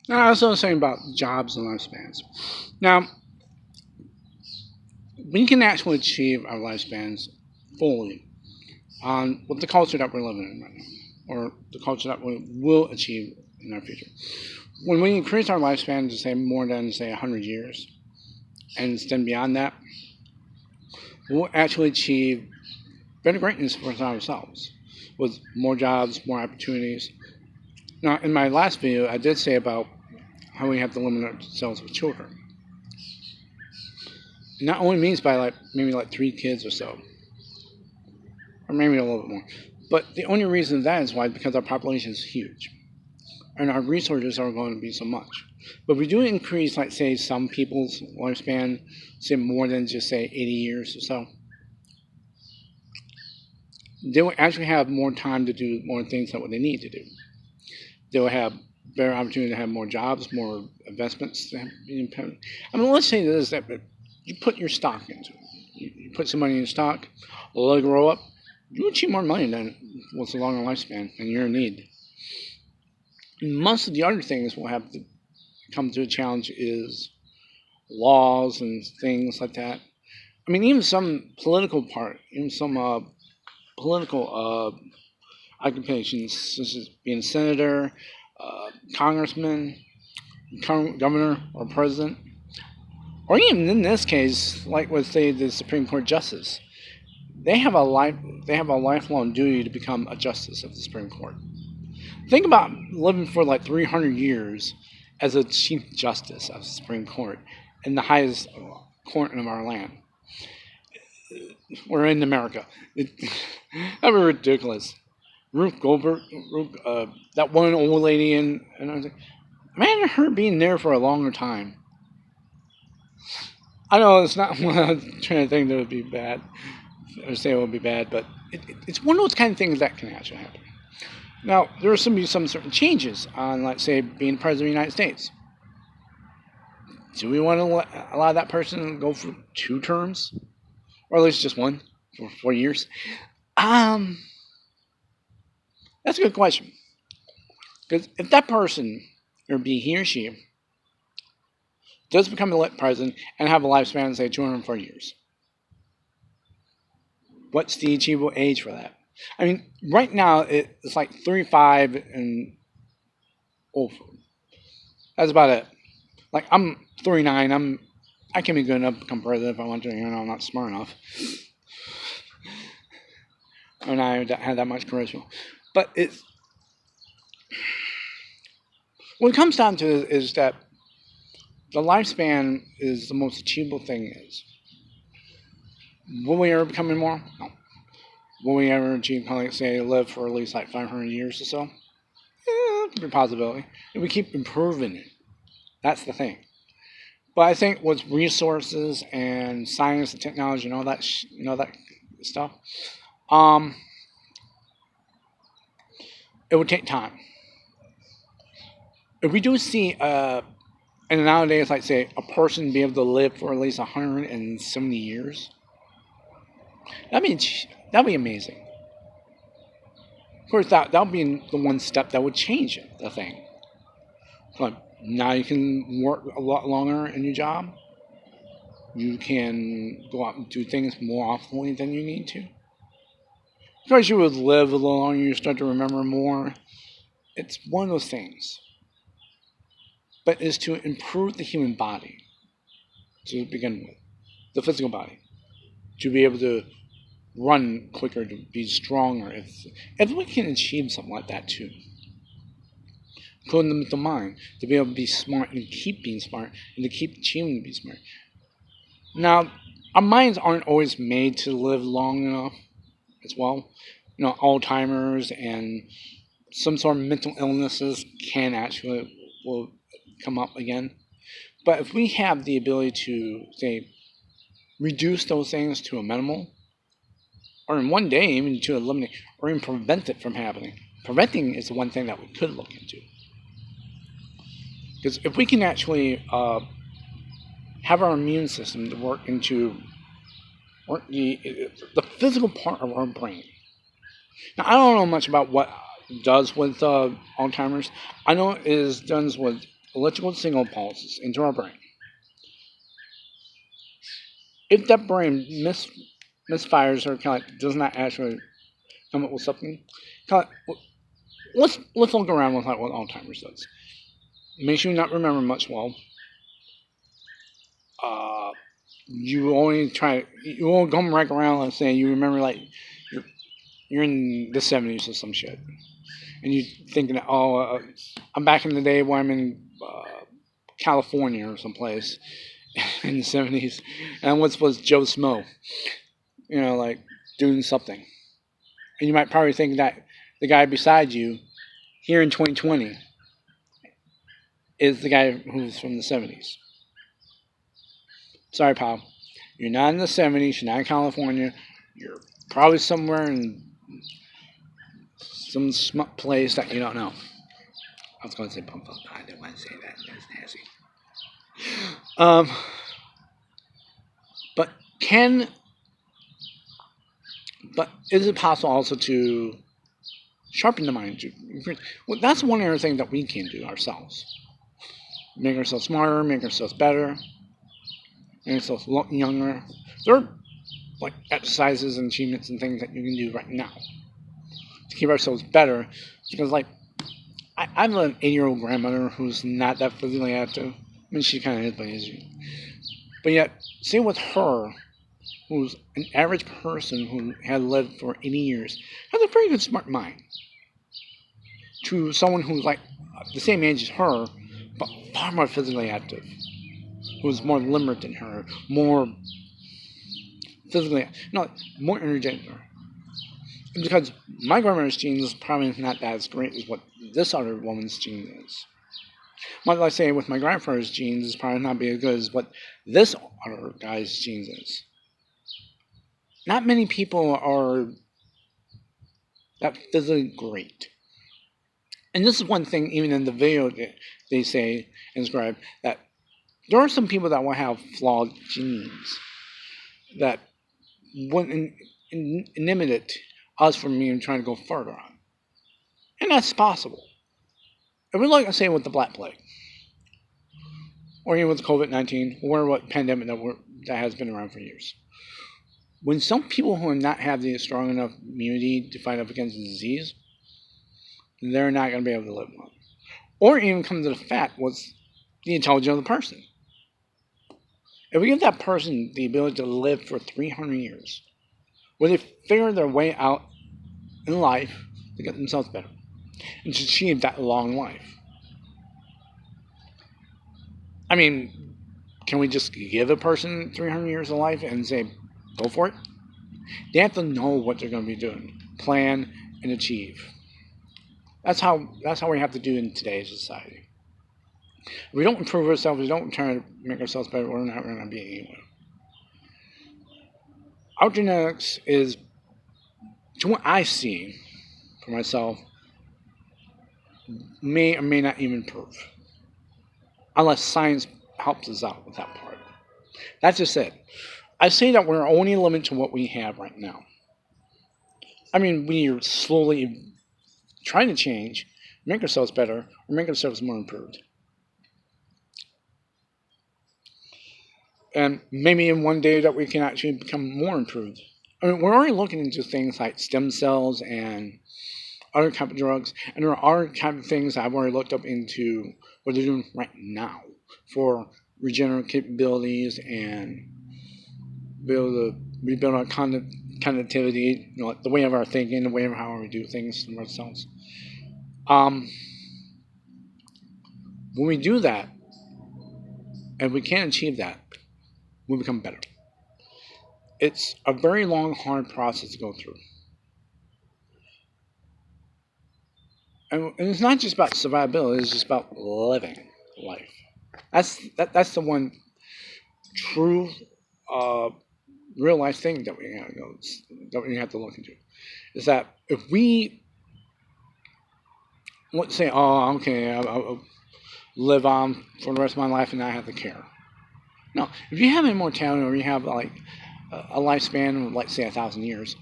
Now, I was also saying about jobs and lifespans. Now, we can actually achieve our lifespans fully on with the culture that we're living in right now, or the culture that we will achieve in our future. When we increase our lifespan to say more than say 100 years, and then beyond that, we'll actually achieve better greatness for ourselves with more jobs, more opportunities. Now, in my last video, I did say about how we have to limit ourselves with children. And that only means by like maybe like 3 kids or so, or maybe a little bit more. But the only reason that is why because our population is huge, and our resources are going to be so much. But we do increase, like say, some people's lifespan, say more than just say 80 years or so. They will actually have more time to do more things than what they need to do. They will have better opportunity to have more jobs, more investments. I mean, let's say this: that you put your stock into it. You put some money in stock, let it grow up. You achieve more money than what's a longer lifespan, and you're in need. Most of the other things will have to come to a challenge is laws and things like that. I mean, even some political part, even some political occupations, such as being a senator, congressman, governor, or president, or even in this case, like with say the Supreme Court justice, they have a lifelong duty to become a justice of the Supreme Court. Think about living for like 300 years as a chief justice of the Supreme Court in the highest court of our land. We're in America. That was ridiculous. Ruth Goldberg, that one old lady, and I was like, imagine her being there for a longer time. I know it's not what I'm trying to think that would be bad, or say it would be bad, but it's one of those kind of things that can actually happen. Now, there are some certain changes on, let's say, being president of the United States. Do we want to allow that person to go for 2 terms, or at least just one for 4 years? Um, that's a good question. Because if that person, or be he or she, does become elected president and have a lifespan of say 204 years, what's the achievable age for that? I mean, right now it's like 35 and over. That's about it. Like I'm 39. I can be good enough to become president if I want to. You know, I'm not smart enough, and I have that much charisma. But it's what it comes down to is that the lifespan is the most achievable thing. Is will we ever become immortal? No. Will we ever achieve, like say, live for at least like 500 years or so? Yeah, it could be a possibility. If we keep improving it, that's the thing. But I think with resources and science and technology and all that, that stuff, um, it would take time. If we do see, and nowadays, like say, a person be able to live for at least 170 years, that'd be amazing. Of course, that would be the one step that would change the thing. But now you can work a lot longer in your job. You can go out and do things more often than you need to. Of course, you would live a little longer. You start to remember more. It's one of those things. But it's to improve the human body to begin with, the physical body, to be able to run quicker, to be stronger. If we can achieve something like that too, including the mental mind, to be able to be smart and keep being smart and to keep achieving to be smart. Now, our minds aren't always made to live long enough as well. You know, Alzheimer's and some sort of mental illnesses can actually will come up again. But if we have the ability to say reduce those things to a minimal, or in one day even to eliminate, or even prevent it from happening. Preventing is the one thing that we could look into. Because if we can actually have our immune system to work into the physical part of our brain. Now, I don't know much about what it does with Alzheimer's. I know it is done with electrical signal pulses into our brain. If that brain misfires or kind of does not actually come up with something, kind of, let's look around with like what Alzheimer's does. Makes you not remember much well. Uh, you only come back around and say you remember like you're in the 70s or some shit, and you thinking, I'm back in the day where I'm in California or someplace in the 70s, and once was Joe Smo, like doing something, and you might probably think that the guy beside you here in 2020 is the guy who's from the 70s. Sorry, pal. You're not in the 70s. You're not in California. You're probably somewhere in some smut place that you don't know. I was going to say bumfuck. I didn't want to say that. That's nasty. But is it possible also to sharpen the mind? Well, that's one other thing that we can do ourselves. Make ourselves smarter, make ourselves better, make ourselves look younger. There are like exercises and achievements and things that you can do right now to keep ourselves better. Because like I have an 8-year-old grandmother who's not that physically active. I mean, she kind of is, but easy. But yet, same with her, who's an average person who had lived for 80 years, has a pretty good smart mind. To someone who's like the same age as her, but far more physically active, who's more limerick than her, more physically, more energetic than her. Because my grandmother's genes is probably not as great as what this other woman's gene is. Like I say, with my grandfather's genes is probably not be as good as what this other guy's genes is. Not many people are that physically great. And this is one thing, even in the video they say and describe, that there are some people that will have flawed genes that wouldn't inhibit us from even trying to go further on. And that's possible. If we like I say with the Black Plague, or even with COVID-19, or what pandemic that has been around for years. When some people who are not have the strong enough immunity to fight up against the disease, they're not going to be able to live long. Or even come to the fact what's the intelligence of the person. If we give that person the ability to live for 300 years, will they figure their way out in life to get themselves better and to achieve that long life? I mean, can we just give a person 300 years of life and say, go for it? They have to know what they're going to be doing, plan, and achieve. That's how we have to do in today's society. If we don't improve ourselves, we don't try to make ourselves better, we're not going to be anywhere. Our genetics is, to what I see for myself, may or may not even improve. Unless science helps us out with that part. That's just it. I say that we're only limited to what we have right now. I mean, we are slowly trying to change, make ourselves better, or make ourselves more improved. And maybe in one day that we can actually become more improved. I mean, we're already looking into things like stem cells and other type of drugs, and there are type of things I've already looked up into what they're doing right now for regenerative capabilities and be able to rebuild our connectivity, the way of our thinking, the way of how we do things to ourselves. When we do that, and we can achieve that, we become better. It's a very long, hard process to go through. And it's not just about survivability, it's just about living life. That's the one true real life thing that we have to look into. Is that if we let's say, I'll live on for the rest of my life and not have to care. No, if you have immortality or you have like a lifespan of, let's say, 1,000 years,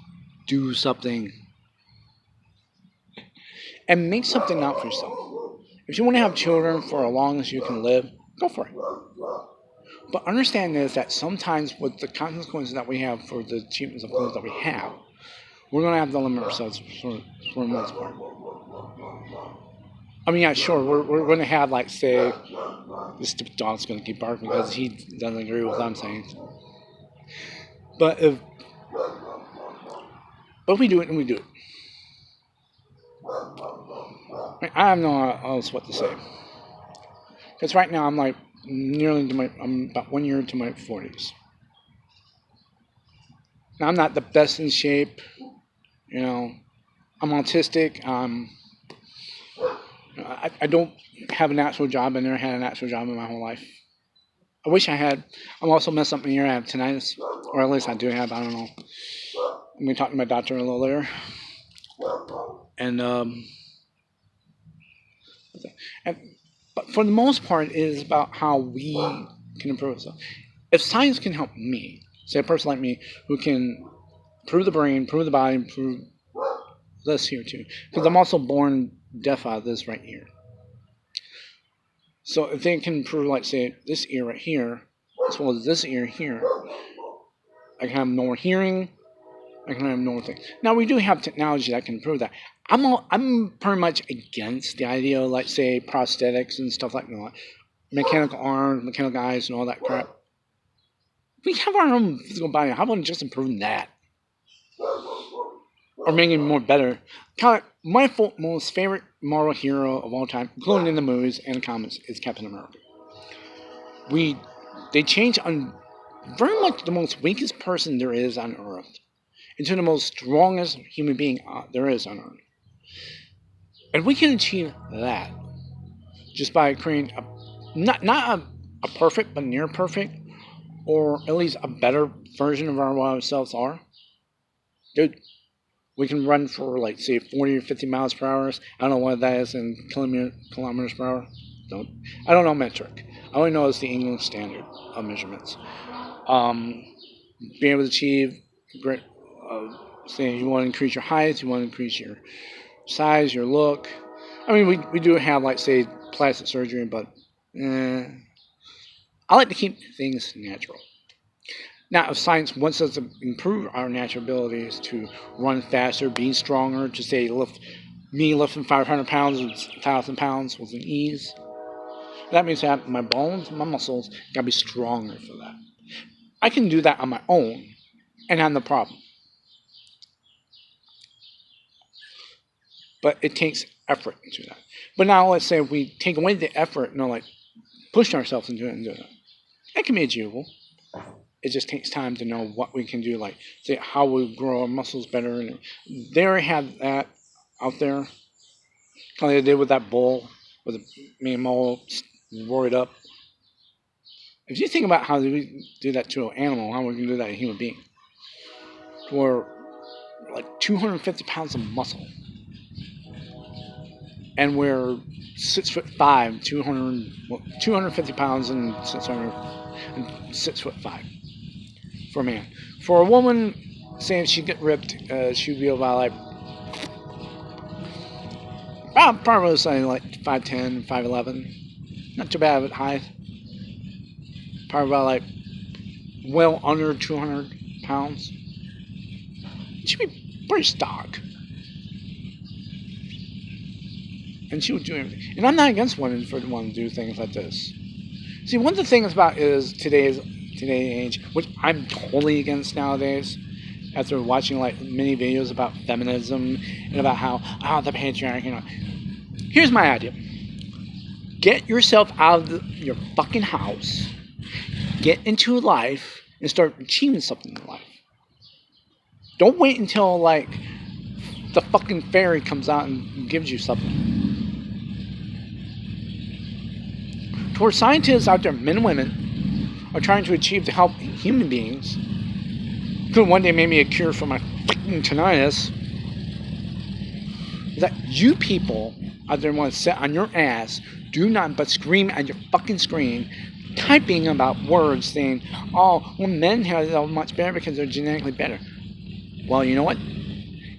do something and make something out for yourself. If you want to have children for as long as you can live, go for it. But understand is that sometimes with the consequences that we have for the achievements of goals that we have, we're going to have to limit ourselves for the most part. I mean, yeah, sure, we're going to have, like, say, this stupid dog's going to keep barking because he doesn't agree with what I'm saying. But if we do it, and we do it. I have no else what to say. Because right now I'm like I'm about 1 year into my 40s. Now I'm not the best in shape, I'm autistic. I don't have a natural job. I never had a natural job in my whole life. I wish I had. I'm also messed up in the ear. I have tinnitus, or at least I do have. I don't know. I'm gonna talk to my doctor a little later. But for the most part, it is about how we can improve ourselves. If science can help me, say a person like me, who can improve the brain, improve the body, improve this here too, because I'm also born deaf out of this right ear. So if they can improve, like, say, this ear right here, as well as this ear here, I can have more hearing, I can have more things. Now, we do have technology that can improve that. I'm pretty much against the idea of, like, say, prosthetics and stuff like that. Mechanical arms, mechanical eyes, and all that crap. We have our own physical body. How about just improving that? Or making it more better. Kind of, my most favorite Marvel hero of all time, including in the movies and the comics, is Captain America. They changed on very much the most weakest person there is on Earth into the most strongest human being there is on Earth. And we can achieve that just by creating not a perfect, but near perfect, or at least a better version of ourselves are. Dude, we can run for, like, say, 40 or 50 miles per hour. I don't know what that is in kilometers per hour. I don't know metric. I only know it's the English standard of measurements. Being able to achieve great, say you want to increase your height, you want to increase your size, your look. I mean, we do have, like, say, plastic surgery, but I like to keep things natural. Now, if science wants us to improve our natural abilities to run faster, be stronger, to say lifting 500 pounds and 1,000 pounds with an ease, that means that my bones, my muscles, gotta be stronger for that. I can do that on my own, and have no problem. But it takes effort to do that. But now, let's say if we take away the effort, like, push ourselves into it and do it, it can be achievable. It just takes time to know what we can do, like, say, how we grow our muscles better. And they already have that out there. Kind of like they did with that bull, with me and Mo roared up. If you think about how we do that to an animal, how we can do that to a human being, we're like 250 pounds of muscle, and we're 6'5", 250 pounds and 6'5" for a man. For a woman, saying she get ripped, she'd be about probably saying like 5'10", 5'11", not too bad at height. Probably about like well under 200 pounds. She'd be pretty stock. And she would do everything. And I'm not against women for wanting to do things like this. See, one of the things about is today's age, which I'm totally against nowadays, after watching like many videos about feminism and about how the patriarchy. Here's my idea: get yourself out of your fucking house, get into life, and start achieving something in life. Don't wait until like the fucking fairy comes out and gives you something. Where scientists out there, men and women, are trying to achieve to help human beings, could one day maybe a cure for my fucking tinnitus, that you people out there want to sit on your ass, do nothing but scream at your fucking screen, typing about words saying, oh, well, men have it much better because they're genetically better. Well, you know what?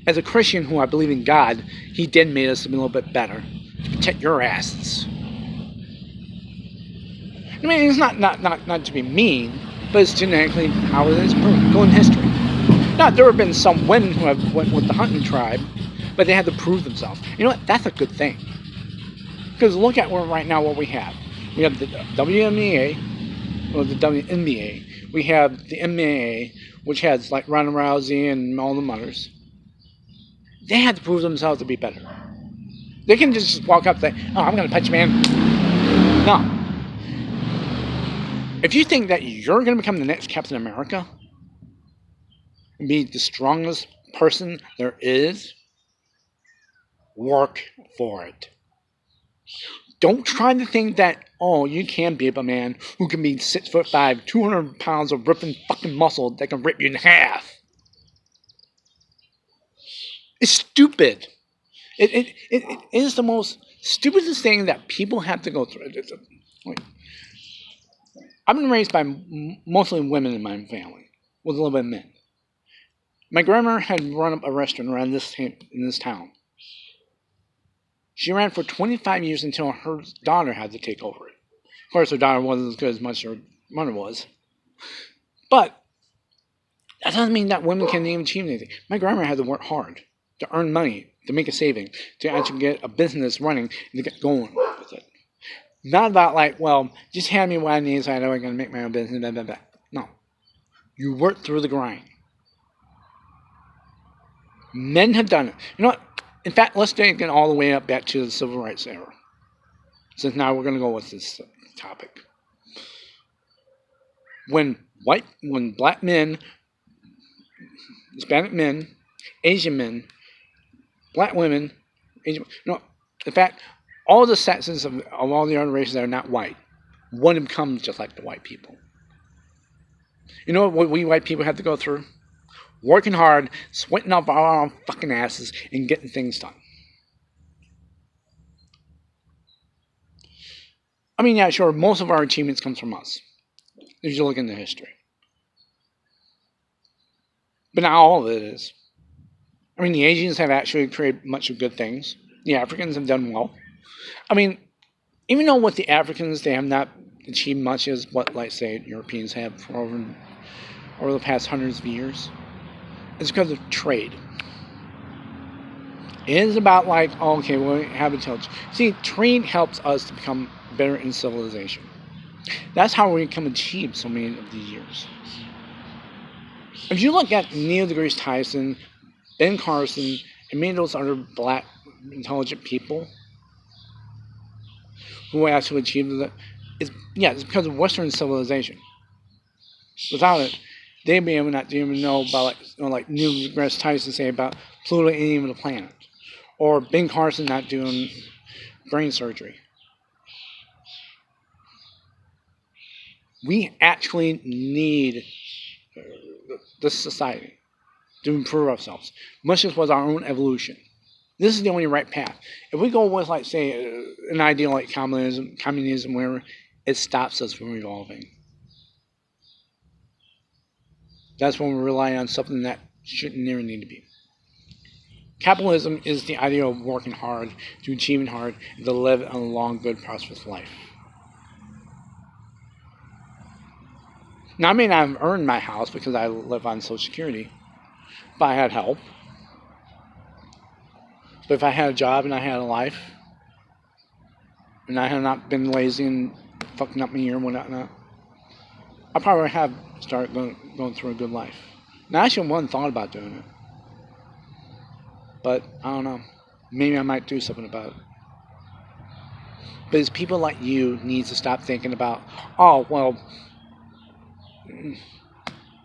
As a Christian who I believe in God, He did make us a little bit better. protect your asses. I mean, it's not to be mean, but it's genetically how it is proven. Go in history. Now, there have been some women who have went with the hunting tribe, but they had to prove themselves. You know what? That's a good thing. Because look at right now what we have. We have the WNBA, or the WNBA. We have the MMA, which has like Ronda Rousey and all the mothers. They had to prove themselves to be better. They can just walk up and say, "Oh, I'm going to punch you, man." No. If you think that you're going to become the next Captain America, and be the strongest person there is, work for it. Don't try to think that, oh, you can be a man who can be 6'5", 200 pounds of ripping fucking muscle that can rip you in half. It's stupid. It is the most stupidest thing that people have to go through. I've been raised by mostly women in my family, with a little bit of men. My grandma had run up a restaurant around in this town. She ran for 25 years until her daughter had to take over it. Of course, her daughter wasn't as good as much as her mother was. But that doesn't mean that women can't even achieve anything. My grandma had to work hard to earn money, to make a saving, to actually get a business running, and to get going with it. Not about like, well, just hand me what I need so I know I'm going to make my own business, blah, blah, blah. No. You work through the grind. Men have done it. You know what? In fact, let's take it all the way up back to the Civil Rights era. Since now we're going to go with this topic. When black men, Hispanic men, Asian men, black women, Asian, in fact, all the sexes of all the other races that are not white want to become just like the white people. You know what we white people have to go through? Working hard, sweating up our own fucking asses, and getting things done. I mean, yeah, sure, most of our achievements comes from us. If you look into history. But not all of it is. I mean, the Asians have actually created much of good things. The Africans have done well. I mean, even though with the Africans, they have not achieved much as what, like, say, Europeans have for over the past hundreds of years. It's because of trade. It is about like, oh, okay, well, we have intelligence. See, trade helps us to become better in civilization. That's how we can achieve so many of these years. If you look at Neil deGrasse Tyson, Ben Carson, and many of those other black intelligent people who actually achieved it, it's because of Western civilization. Without it, they'd be able not to even know about like Neil deGrasse Tyson say about Pluto ain't even a planet, or Ben Carson not doing brain surgery. We actually need this society to improve ourselves, much as was our own evolution. This is the only right path. If we go with, like, say, an idea like communism, where it stops us from evolving. That's when we rely on something that shouldn't never need to be. Capitalism is the idea of working hard, to achieving hard, and to live a long, good, prosperous life. Now, I may not have earned my house because I live on Social Security, but I had help. But if I had a job and I had a life, and I had not been lazy and fucking up my year and whatnot, I probably have started going through a good life. Now, I actually wasn't thought about doing it. But, I don't know. Maybe I might do something about it. But it's people like you need to stop thinking about, oh, well,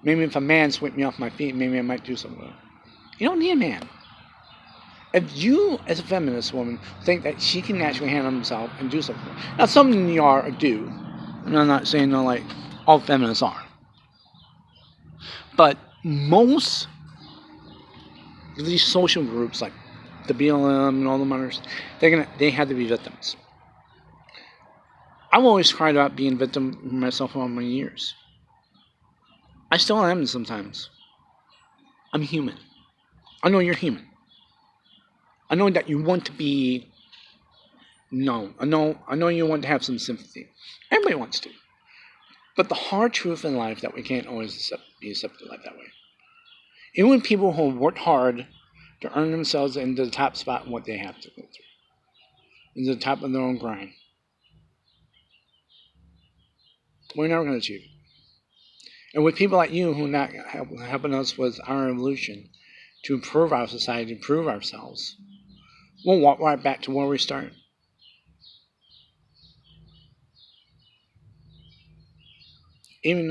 maybe if a man swept me off my feet, maybe I might do something about it. You don't need a man. If you, as a feminist woman, think that she can naturally handle herself and do something. Now, some of you are or do. And I'm not saying, like, all feminists are. But most of these social groups, like the BLM and all the others, they have to be victims. I've always cried about being a victim myself for all my years. I still am sometimes. I'm human. I know you're human. I know that you want to be No, I know you want to have some sympathy. Everybody wants to. But the hard truth in life that we can't always be accepted like that way. Even when people who worked hard to earn themselves into the top spot in what they have to go through, into the top of their own grind, we're never going to achieve it. And with people like you who are not helping us with our evolution to improve our society, improve ourselves, we'll walk right back to where we started. Even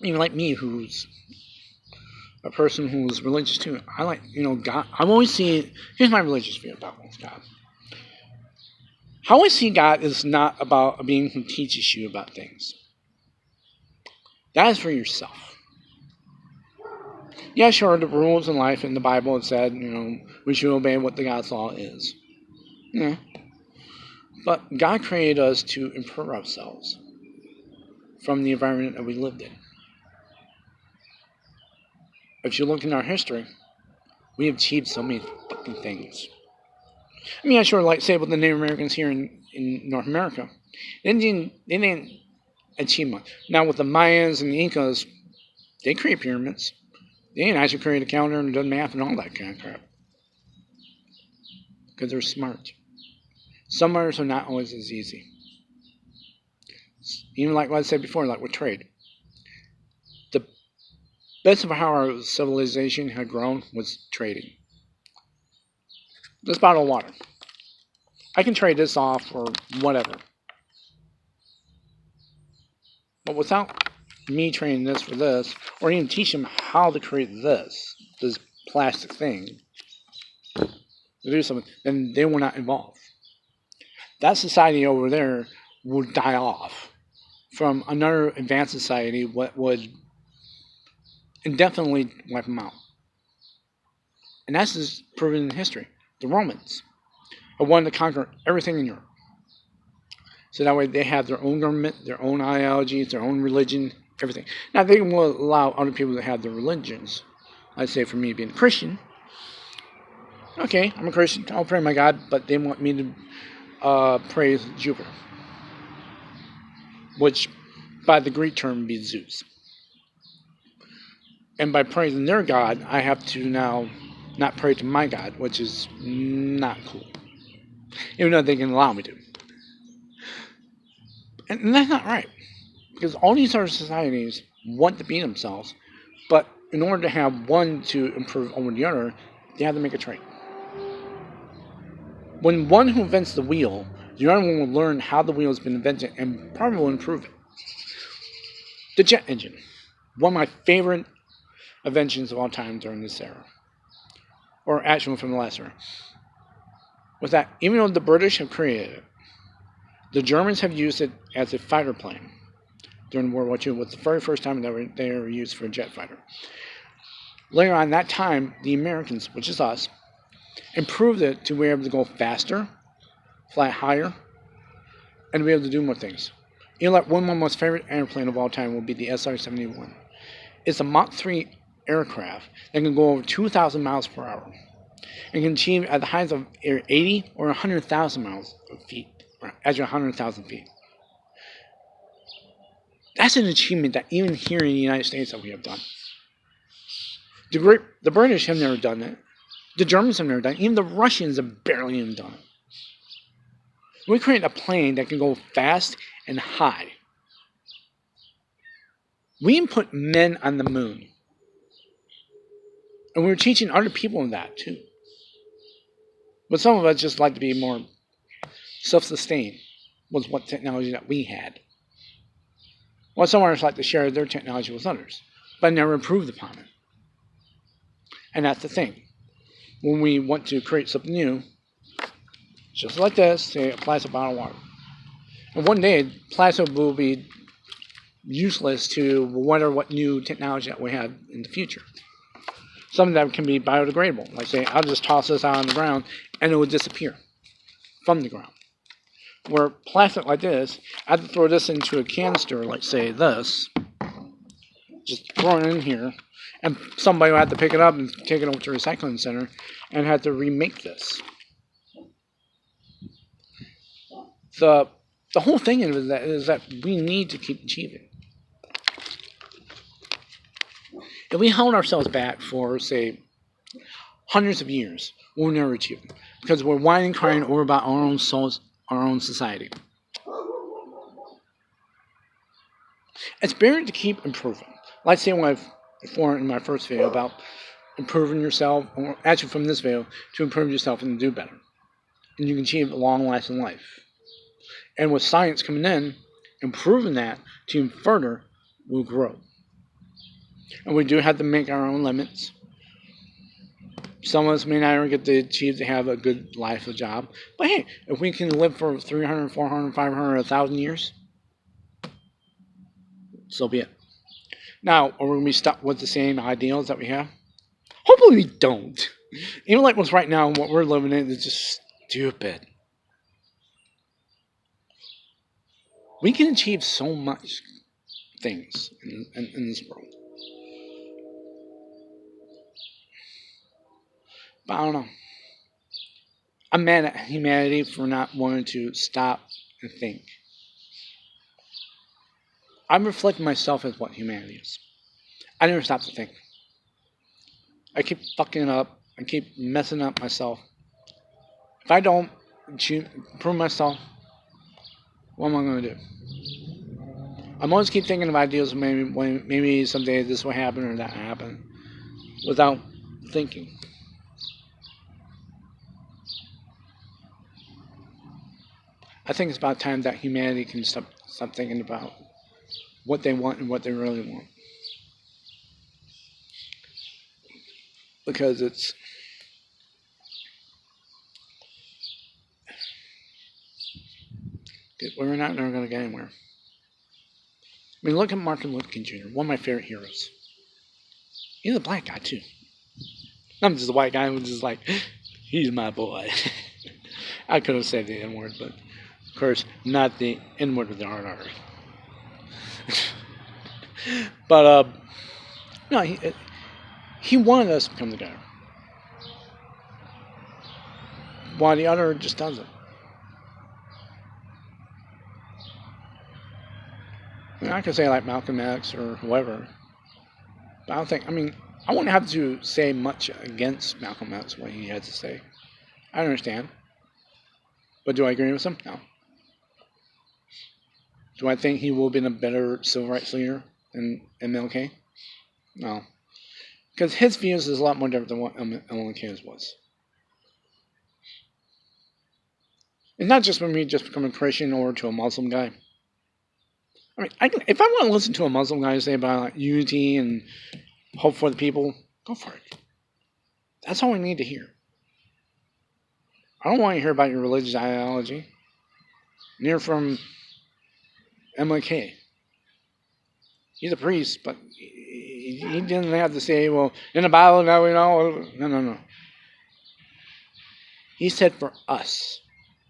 like me, who's a person who's religious too. I like, God. I've always seen. Here's my religious view about God. I always see God is not about a being who teaches you about things. That is for yourself. Yeah, sure, the rules in life in the Bible have said, we should obey what the God's law is. Yeah. But God created us to improve ourselves from the environment that we lived in. If you look in our history, we have achieved so many fucking things. I mean, I sure like say with the Native Americans here in North America, they didn't achieve much. Now with the Mayans and the Incas, they create pyramids. They didn't actually create a calendar and done math and all that kind of crap. Because they're smart. Some matters are not always as easy. Even like what I said before, like with trade. The best of how our civilization had grown was trading. This bottle of water. I can trade this off for whatever. But without me trading this for this, or even teach them how to create this plastic thing, to do something, then they will not evolve. That society over there will die off from another advanced society what would indefinitely wipe them out. And that's just proven in history. The Romans have wanted to conquer everything in Europe. So that way they have their own government, their own ideologies, their own religion, everything. Now they will allow other people to have their religions. I'd say for me being a Christian, okay, I'm a Christian, I'll pray my God, but they want me to praise Jupiter, which by the Greek term would be Zeus. And by praising their God, I have to now not pray to my God, which is not cool. Even though they can allow me to. And that's not right. Because all these other societies want to be themselves, but in order to have one to improve over the other, they have to make a trade. When one who invents the wheel, the other one will learn how the wheel has been invented and probably will improve it. The jet engine. One of my favorite inventions of all time during this era. Or actually from the last era. Was that even though the British have created it, the Germans have used it as a fighter plane during World War II. It was the very first time they were used for a jet fighter. Later on that time, the Americans, which is us, improved it to be able to go faster, fly higher, and be able to do more things. Like one of my most favorite airplane of all time will be the SR-71. It's a Mach 3 aircraft that can go over 2,000 miles per hour and can achieve at the heights of 80 or 100,000 miles of feet, or as 100,000 feet. That's an achievement that even here in the United States that we have done. The British have never done it. The Germans have never done it. Even the Russians have barely even done it. We create a plane that can go fast and high. We even put men on the moon. And we were teaching other people that too. But some of us just like to be more self-sustained with what technology that we had. Well, some others like to share their technology with others, but never improved upon it. And that's the thing. When we want to create something new, just like this, say a plastic bottle of water. And one day, plastic will be useless to wonder what new technology that we have in the future. Something that can be biodegradable. Like say, I'll just toss this out on the ground and it will disappear from the ground. Where plastic like this, I have to throw this into a canister, like say this, just throw it in here, and somebody will have to pick it up and take it over to a recycling center and have to remake this. the the whole thing is that we need to keep achieving. If we held ourselves back for, say, hundreds of years, we'll never achieve them because we're whining, crying over about our own souls, our own society. It's better to keep improving. Like say when I've before in my first video about improving yourself, or actually from this video, to improve yourself and do better. And you can achieve a long lasting life. And with science coming in, improving that to even further will grow. And we do have to make our own limits. Some of us may not ever get to achieve to have a good life, a job. But hey, if we can live for 300, 400, 500, 1,000 years, so be it. Now, are we going to be stuck with the same ideals that we have? Hopefully we don't. Even like what's right now, what we're living in is just stupid. We can achieve so much things in this world. But I don't know. I'm mad at humanity for not wanting to stop and think. I'm reflecting myself as what humanity is. I never stop to think. I keep fucking up. I keep messing up myself. If I don't improve myself, what am I going to do? I'm always keep thinking of ideas. Maybe someday this will happen or that will happen, without thinking. I think it's about time that humanity can stop thinking about what they want and what they really want. Because we're not never going to get anywhere. I mean, look at Martin Luther King Jr., one of my favorite heroes. He's a black guy, too. I'm just a white guy who's just like, he's my boy. I could have said the N-word, but of course, not the N-word with the R. But, no, he wanted us to come together. While the other just doesn't. I mean, I could say like Malcolm X or whoever. But I don't think, I wouldn't have to say much against Malcolm X, what he had to say. I understand. But do I agree with him? No. Do I think he will have been a better civil rights leader than MLK? No. Because his views is a lot more different than what MLK's was. It's not just for me just becoming a Christian or to a Muslim guy. I mean, if I want to listen to a Muslim guy say about like, unity and hope for the people, go for it. That's all we need to hear. I don't want to hear about your religious ideology. Near from MLK. He's a priest, but he didn't have to say, well, in the Bible, now we know. No. He said for us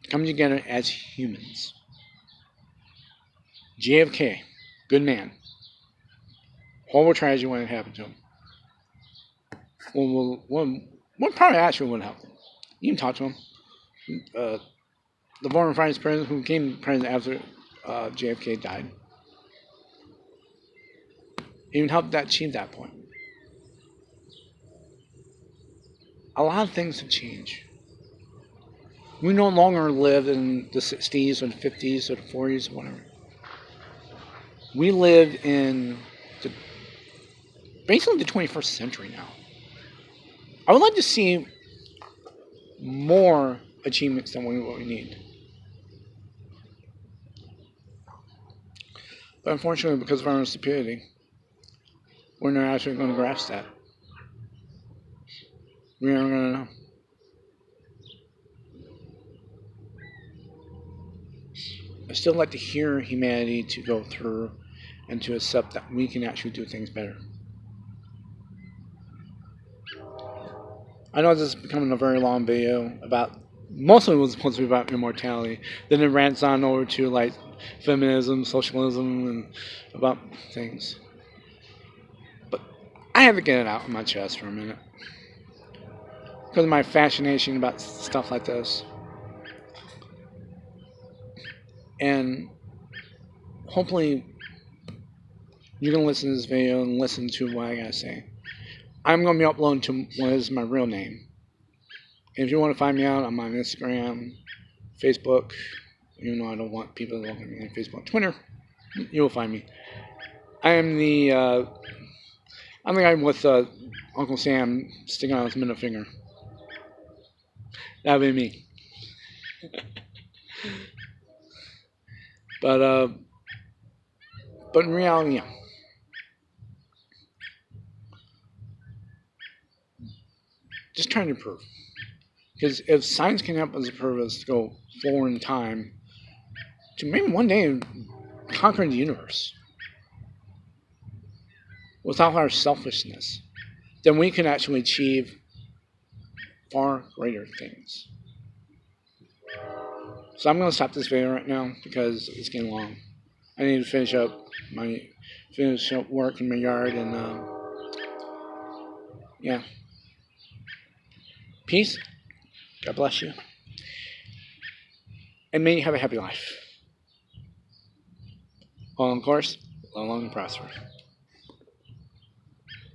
to come together as humans. JFK, good man. Horrible tragedy when it happened to him. Well, probably actually would help him. You can talk to him. The former vice president who became president after JFK died. Even helped that achieve that point. A lot of things have changed. We no longer live in the 60s or the 50s or the 40s or whatever. We live in basically the 21st century now. I would like to see more achievements than what we need. But unfortunately, because of our own stupidity, we're not actually going to grasp that. We aren't going to know. I still like to hear humanity to go through and to accept that we can actually do things better. I know this is becoming a very long video about, mostly it was supposed to be about immortality. Then it rants on over to like feminism, socialism, and about things. But I have to get it out of my chest for a minute. Because of my fascination about stuff like this. And hopefully you can listen to this video and listen to what I gotta say. I'm gonna be uploading to what is my real name. If you want to find me out, I'm on Instagram, Facebook. Even though I don't want people to look at me on Facebook, Twitter, you'll find me. I'm the guy with Uncle Sam sticking out his middle finger. That'd be me. But in reality, yeah. Just trying to prove. Because if science can help us prove us to go forward in time to maybe one day conquer the universe without our selfishness, then we can actually achieve far greater things. So I'm going to stop this video right now because it's getting long. I need to finish up work in my yard and yeah. Peace. God bless you. And may you have a happy life. All on course, long and prosper.